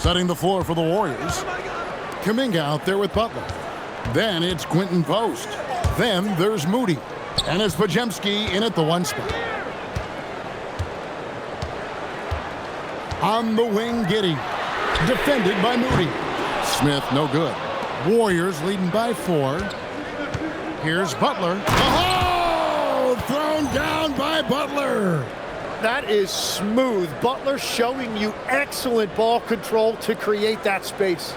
Setting the floor for the Warriors. Kuminga out there with Butler. Then it's Quinton Post. Then there's Moody. And it's Podziemski in at the 1 spot. On the wing, Giddey. Defended by Moody. Smith, no good. Warriors leading by 4. Here's Butler. Oh! Thrown down by Butler. That is smooth. Butler showing you excellent ball control to create that space.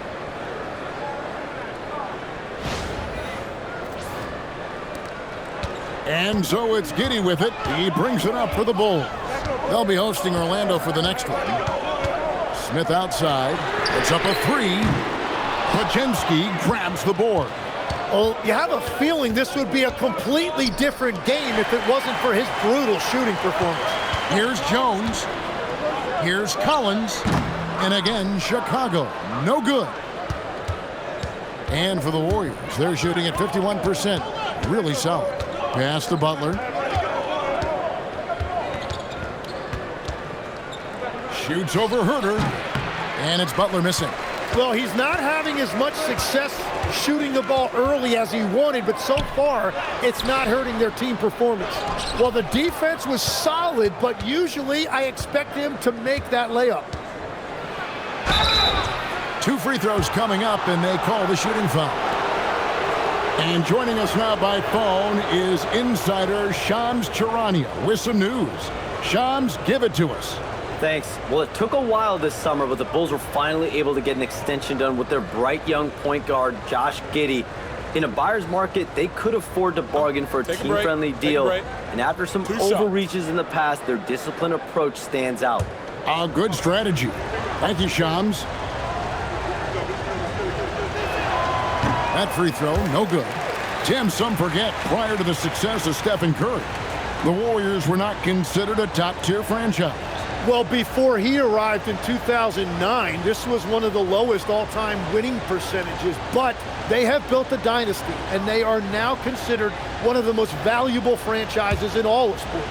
And so it's Giddey with it. He brings it up for the Bulls. They'll be hosting Orlando for the next one. Smith outside. It's up a 3. Podziemski grabs the board. Oh, you have a feeling this would be a completely different game if it wasn't for his brutal shooting performance. Here's Jones. Here's Collins. And again, Chicago. No good. And for the Warriors, they're shooting at 51%. Really solid. Pass to Butler. Shoots over Herter. And it's Butler missing. Well, he's not having as much success shooting the ball early as he wanted, but so far, it's not hurting their team performance. Well, the defense was solid, but usually I expect him to make that layup. 2 free throws coming up, and they call the shooting foul. And joining us now by phone is insider Shams Charania with some news. Shams, give it to us. Thanks. Well, it took a while this summer, but the Bulls were finally able to get an extension done with their bright young point guard, Josh Giddey. In a buyer's market, they could afford to bargain for a team-friendly deal. And after some overreaches in the past, their disciplined approach stands out. A good strategy. Thank you, Shams. That free throw, no good. Tim, some forget, prior to the success of Stephen Curry, the Warriors were not considered a top-tier franchise. Well, before he arrived in 2009, this was one of the lowest all-time winning percentages, but they have built a dynasty, and they are now considered one of the most valuable franchises in all of sports.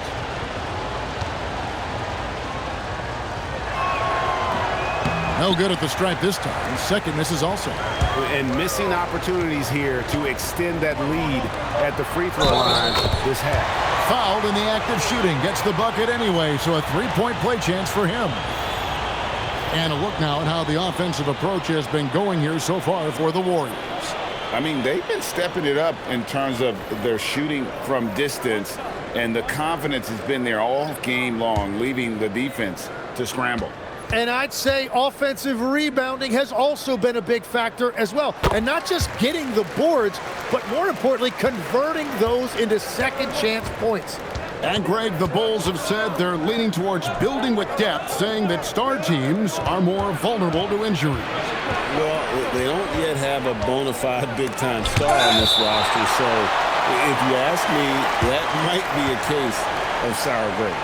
No good at the stripe this time. Second misses also. And missing opportunities here to extend that lead at the free throw line this half. Fouled in the act of shooting. Gets the bucket anyway, so a 3-point play chance for him. And a look now at how the offensive approach has been going here so far for the Warriors. I mean, they've been stepping it up in terms of their shooting from distance, and the confidence has been there all game long, leaving the defense to scramble. And I'd say offensive rebounding has also been a big factor as well. And not just getting the boards, but more importantly, converting those into second chance points. And Greg, the Bulls have said they're leaning towards building with depth, saying that star teams are more vulnerable to injuries. Well, they don't yet have a bona fide big-time star on this roster, so if you ask me, that might be a case of sour grapes.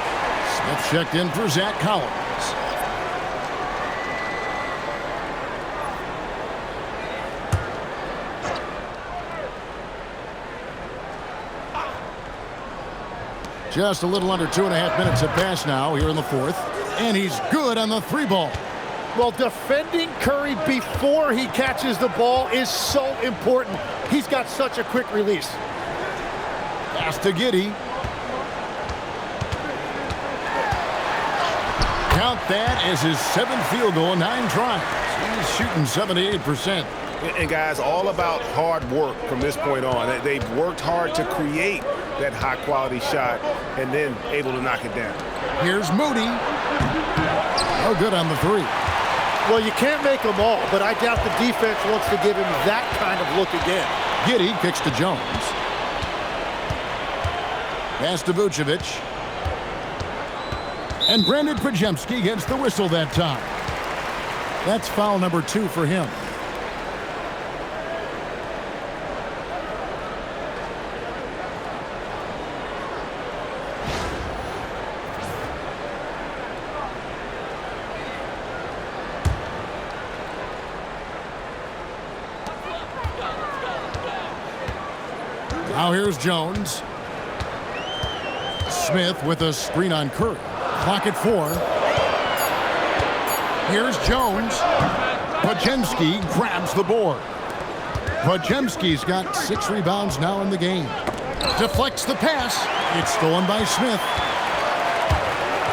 Smith checked in for Zach Collins. Just a little under 2.5 minutes have passed now here in the fourth. And he's good on the 3-ball. Well, defending Curry before he catches the ball is so important. He's got such a quick release. Pass to Giddey. Count that as his 7th field goal in 9 tries. He's shooting 78%. And guys, all about hard work from this point on. They've worked hard to create that high-quality shot and then able to knock it down. Here's Moody. Oh, good on the 3. Well, you can't make them all, but I doubt the defense wants to give him that kind of look again. Giddey kicks to Jones. Pass to Vucevic. And Brandon Podziemski gets the whistle that time. That's foul number 2 for him. Now here's Jones. Smith with a screen on Curry. Clock at 4. Here's Jones. Podziemski grabs the board. Podziemski's got 6 rebounds now in the game. Deflects the pass. It's stolen by Smith.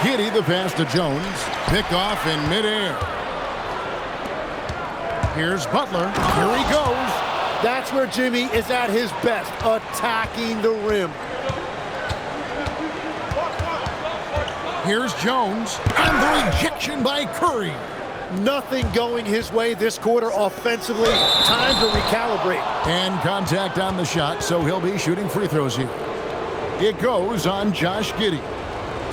Giddey the pass to Jones. Pick off in midair. Here's Butler. Here he goes. That's where Jimmy is at his best, attacking the rim. Here's Jones. And the rejection by Curry. Nothing going his way this quarter offensively. Time to recalibrate. And contact on the shot, so he'll be shooting free throws here. It goes on Josh Giddey.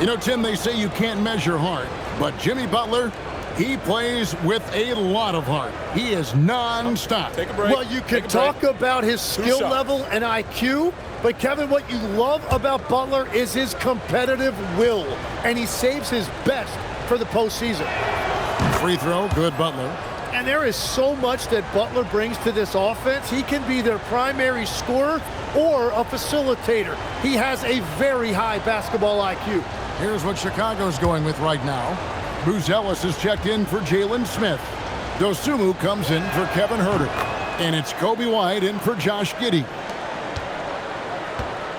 You know, Tim, they say you can't measure heart, but Jimmy Butler, he plays with a lot of heart. He is non-stop. Take a break. Well, you can talk about his skill level and IQ, but Kevin, what you love about Butler is his competitive will, and he saves his best for the postseason. Free throw, good Butler. And there is so much that Butler brings to this offense. He can be their primary scorer or a facilitator. He has a very high basketball IQ. Here's what Chicago's going with right now. Buzelis is checked in for Jalen Smith. Dosunmu comes in for Kevin Huerter. And it's Kobe White in for Josh Giddey.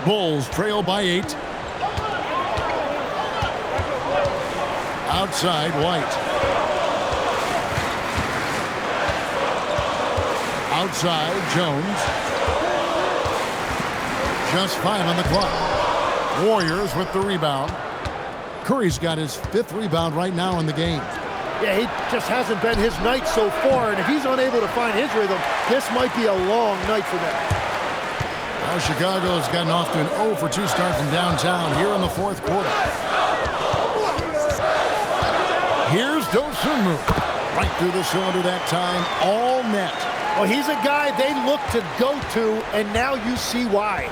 Bulls trail by 8. Outside, White. Outside, Jones. Just 5 on the clock. Warriors with the rebound. Curry's got his 5th rebound right now in the game. Yeah, he just hasn't been his night so far, and if he's unable to find his rhythm, this might be a long night for them. Now Chicago's gotten off to an 0 for 2 start from downtown here in the 4th quarter. Here's Dosunmu. Right through the cylinder that time, all net. Well, he's a guy they look to go to, and now you see why.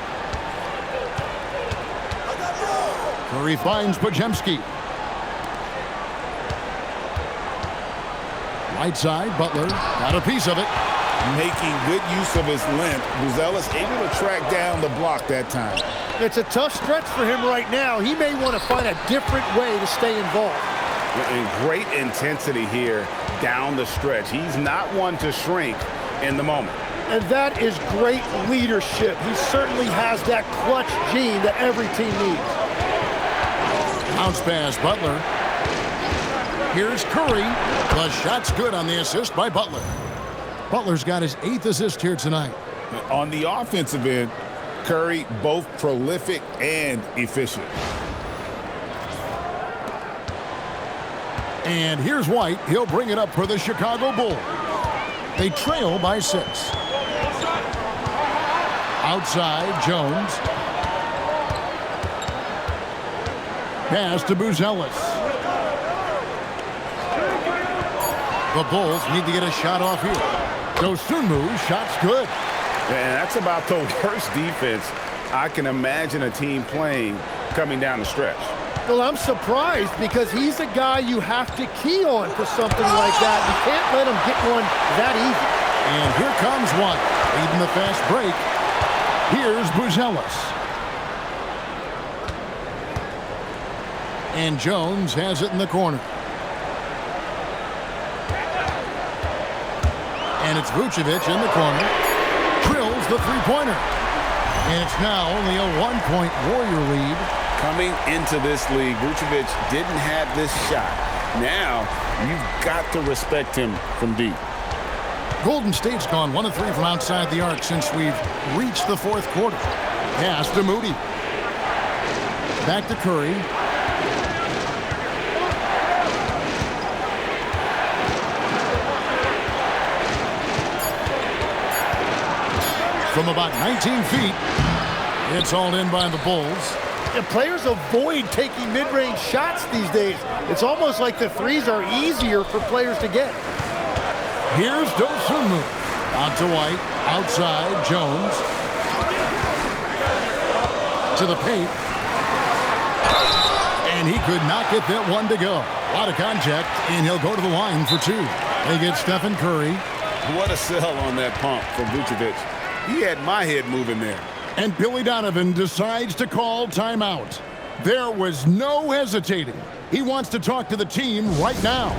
Curry finds Podziemski. Right side, Butler got a piece of it. Making good use of his length. Buzelis able to track down the block that time. It's a tough stretch for him right now. He may want to find a different way to stay involved. And great intensity here down the stretch. He's not one to shrink in the moment. And that is great leadership. He certainly has that clutch gene that every team needs. Bounce pass, Butler. Here's Curry. The shot's good on the assist by Butler. Butler's got his 8th assist here tonight. On the offensive end, Curry both prolific and efficient. And here's White. He'll bring it up for the Chicago Bulls. They trail by 6. Outside, Jones. Pass to Buzelis. The Bulls need to get a shot off here. Dosunmu, shot's good. And that's about the worst defense I can imagine a team playing coming down the stretch. Well, I'm surprised because he's a guy you have to key on for something like that. You can't let him get one that easy. And here comes one. Leading the fast break. Here's Buzelis. And Jones has it in the corner. And it's Vucevic in the corner. Drills the three-pointer. And it's now only a 1-point Warrior lead. Coming into this league, Vucevic didn't have this shot. Now, you've got to respect him from deep. Golden State's gone 1 of 3 from outside the arc since we've reached the 4th quarter. Pass to Moody. Back to Curry. From about 19 feet, it's all in by the Bulls. And players avoid taking mid-range shots these days. It's almost like the threes are easier for players to get. Here's Dosunmu. Out to White. Outside, Jones. To the paint. And he could not get that one to go. A lot of contact, and he'll go to the line for 2. They get Stephen Curry. What a sell on that pump from Vucevic. He had my head moving there. And Billy Donovan decides to call timeout. There was no hesitating. He wants to talk to the team right now.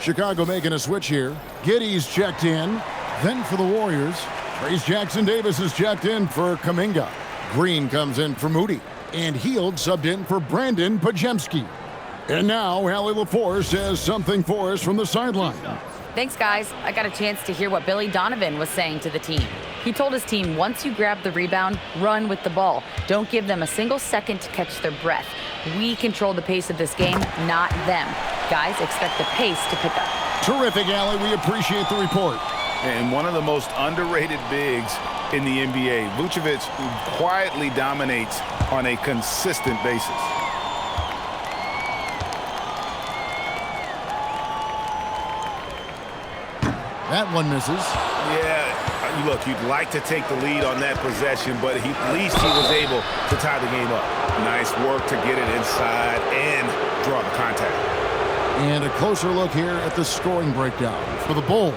Chicago making a switch here. Giddey's checked in. Then for the Warriors, Trace Jackson-Davis is checked in for Kuminga. Green comes in for Moody. And Hield subbed in for Brandon Pajemski. And now Allie LaForce says something for us from the sideline. Thanks, guys. I got a chance to hear what Billy Donovan was saying to the team. He told his team, once you grab the rebound, run with the ball. Don't give them a single second to catch their breath. We control the pace of this game, not them. Guys, expect the pace to pick up. Terrific, Allie. We appreciate the report. And one of the most underrated bigs in the NBA, Vucevic quietly dominates on a consistent basis. That one misses. Yeah, look, you'd like to take the lead on that possession, but at least he was able to tie the game up. Nice work to get it inside and draw the contact. And a closer look here at the scoring breakdown for the Bulls.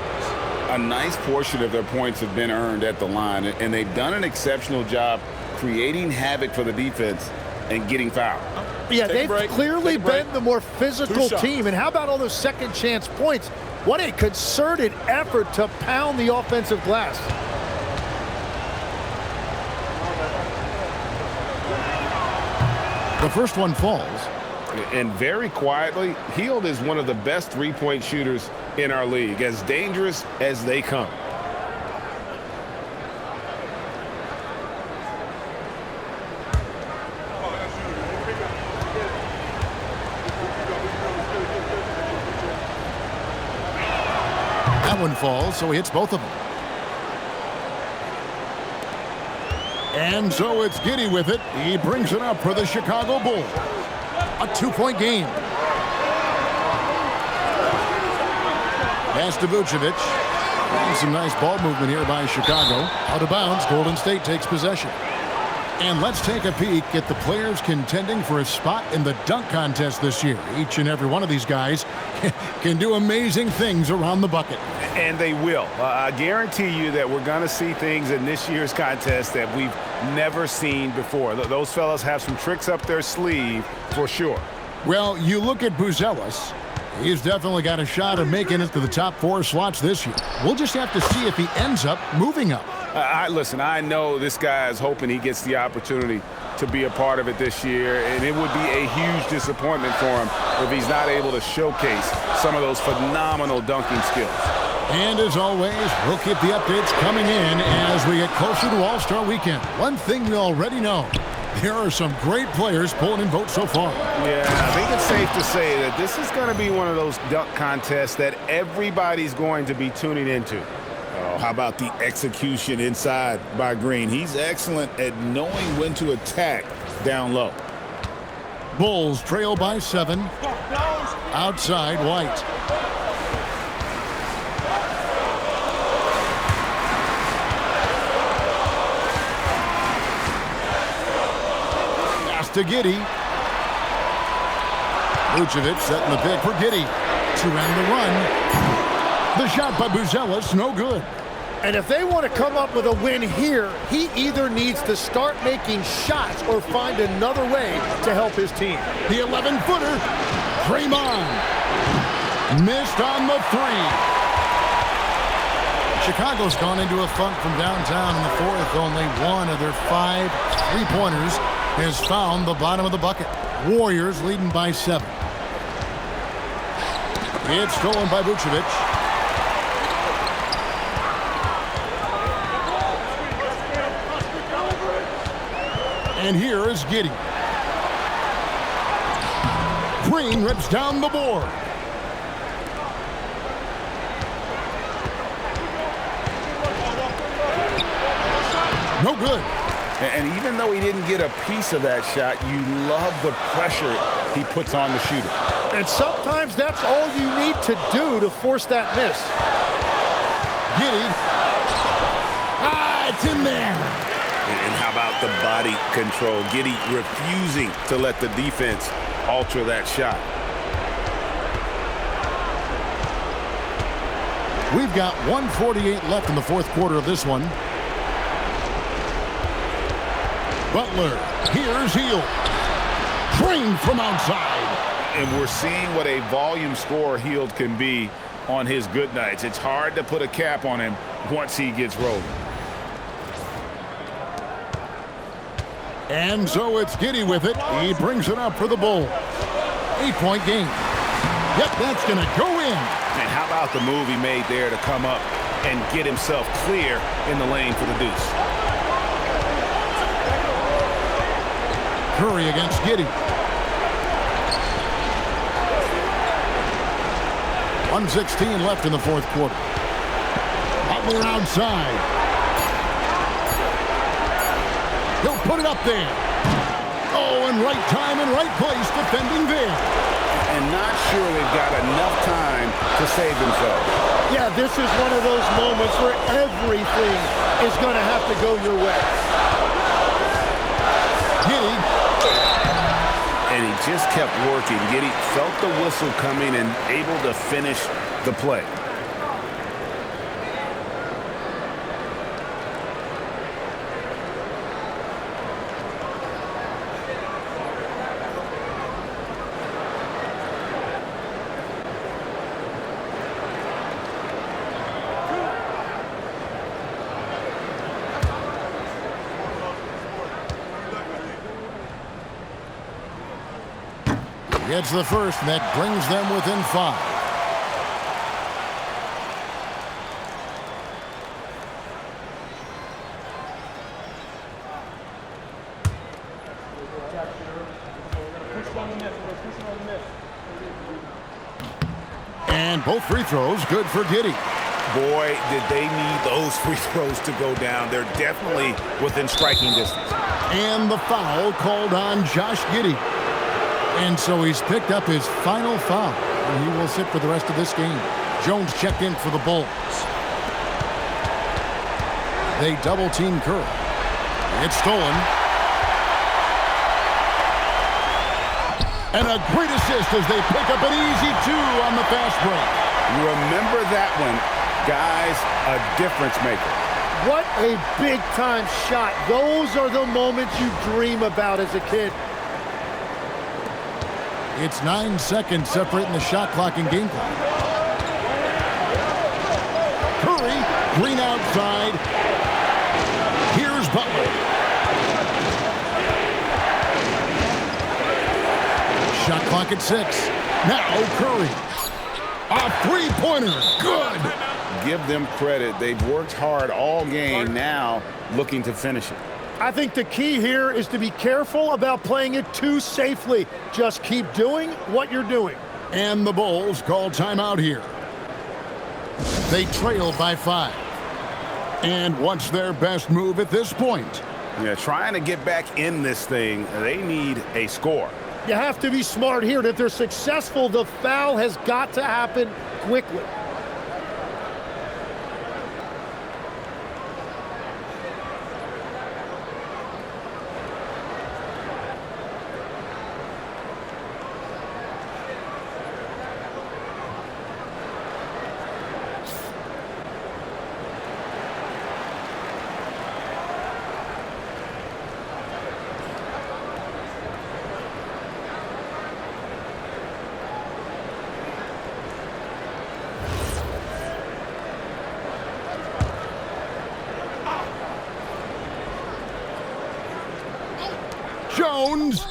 A nice portion of their points have been earned at the line, and they've done an exceptional job creating havoc for the defense and getting fouled. Yeah, they've clearly been the more physical team. And how about all those second chance points? What a concerted effort to pound the offensive glass. The first one falls. And very quietly, Hield is one of the best three-point shooters in our league, as dangerous as they come. That one falls, so he hits both of them. And so it's Giddey with it. He brings it up for the Chicago Bulls. A two-point game. Pass to Vucevic. And some nice ball movement here by Chicago. Out of bounds, Golden State takes possession. And let's take a peek at the players contending for a spot in the dunk contest this year. Each and every one of these guys can do amazing things around the bucket. And they will. I guarantee you that we're going to see things in this year's contest that we've never seen before. Those fellas have some tricks up their sleeve for sure. Well, you look at Buzelis. He's definitely got a shot of making it to the top 4 slots this year. We'll just have to see if he ends up moving up. Listen, I know this guy is hoping he gets the opportunity to be a part of it this year, and it would be a huge disappointment for him if he's not able to showcase some of those phenomenal dunking skills. And as always, we'll keep the updates coming in as we get closer to All-Star Weekend. One thing we already know, there are some great players pulling in votes so far. Yeah, I think it's safe to say that this is going to be one of those dunk contests that everybody's going to be tuning into. Oh, how about the execution inside by Green? He's excellent at knowing when to attack down low. Bulls trail by 7. Outside, White. To Giddey. Vucevic setting the pick for Giddey to end the run. The shot by Buzelis, no good. And if they want to come up with a win here, he either needs to start making shots or find another way to help his team. The 11-footer, Draymond. Missed on the 3. Chicago's gone into a funk from downtown in the 4th. Only one of their 5 3-pointers has found the bottom of the bucket. Warriors leading by 7. It's stolen by Vucevic. And here is Giddey. Green rips down the board. No good. And even though he didn't get a piece of that shot, you love the pressure he puts on the shooter. And sometimes that's all you need to do to force that miss. Giddey. It's in there. And how about the body control? Giddey refusing to let the defense alter that shot. We've got 1:48 left in the 4th quarter of this one. Butler, here's Hield. Trained from outside. And we're seeing what a volume scorer Hield can be on his good nights. It's hard to put a cap on him once he gets rolling. And so it's Giddey with it. He brings it up for the Bulls. 8-point game. Yep, that's going to go in. And how about the move he made there to come up and get himself clear in the lane for the deuce. Curry against Giddey. 1:16 left in the fourth quarter. Butler outside. He'll put it up there. Oh, and right time and right place defending there. And not sure they've got enough time to save themselves. Yeah, this is one of those moments where everything is going to have to go your way. Giddey. And he just kept working. Giddey felt the whistle coming and able to finish the play. Gets the first, and that brings them within 5. And both free throws good for Giddey. Boy, did they need those free throws to go down. They're definitely within striking distance. And the foul called on Josh Giddey. And so he's picked up his final foul, and he will sit for the rest of this game. Jones checked in for the Bulls. They double-team Curry. It's stolen. And a great assist as they pick up an easy 2 on the fast break. Remember that one, guys, a difference maker. What a big-time shot. Those are the moments you dream about as a kid. It's 9 seconds separating the shot clock and game clock. Curry, Green outside. Here's Butler. Shot clock at 6. Now Curry. A three-pointer. Good. Give them credit. They've worked hard all game, now looking to finish it. I think the key here is to be careful about playing it too safely. Just keep doing what you're doing. And the Bulls call timeout here. They trail by 5. And what's their best move at this point? Yeah, trying to get back in this thing, they need a score. You have to be smart here. If they're successful, the foul has got to happen quickly. Jones.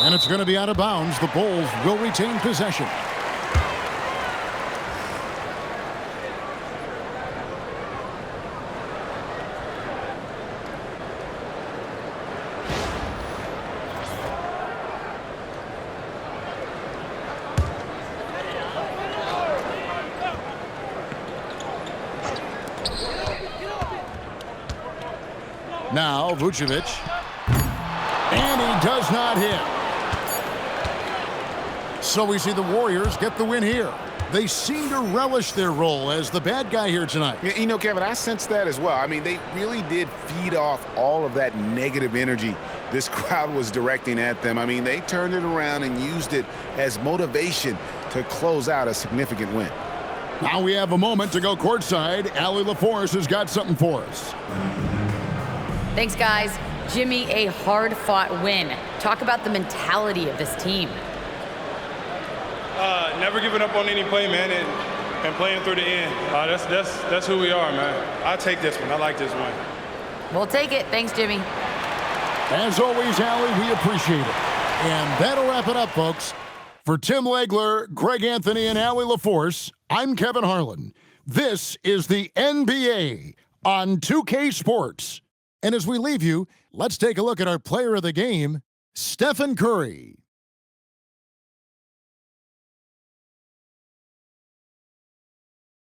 And it's going to be out of bounds. The Bulls will retain possession. Now Vucevic. And he does not hit. So we see the Warriors get the win here. They seem to relish their role as the bad guy here tonight. You know, Kevin, I sense that as well. I mean, they really did feed off all of that negative energy this crowd was directing at them. I mean, they turned it around and used it as motivation to close out a significant win. Now we have a moment to go courtside. Allie LaForce has got something for us. Thanks, guys. Jimmy, a hard-fought win. Talk about the mentality of this team. Never giving up on any play, man, and playing through the end. That's who we are, man. I take this one. I like this one. We'll take it. Thanks, Jimmy. As always, Allie, we appreciate it. And that'll wrap it up, folks. For Tim Legler, Greg Anthony, and Allie LaForce, I'm Kevin Harlan. This is the NBA on 2K Sports. And as we leave you, let's take a look at our player of the game, Stephen Curry.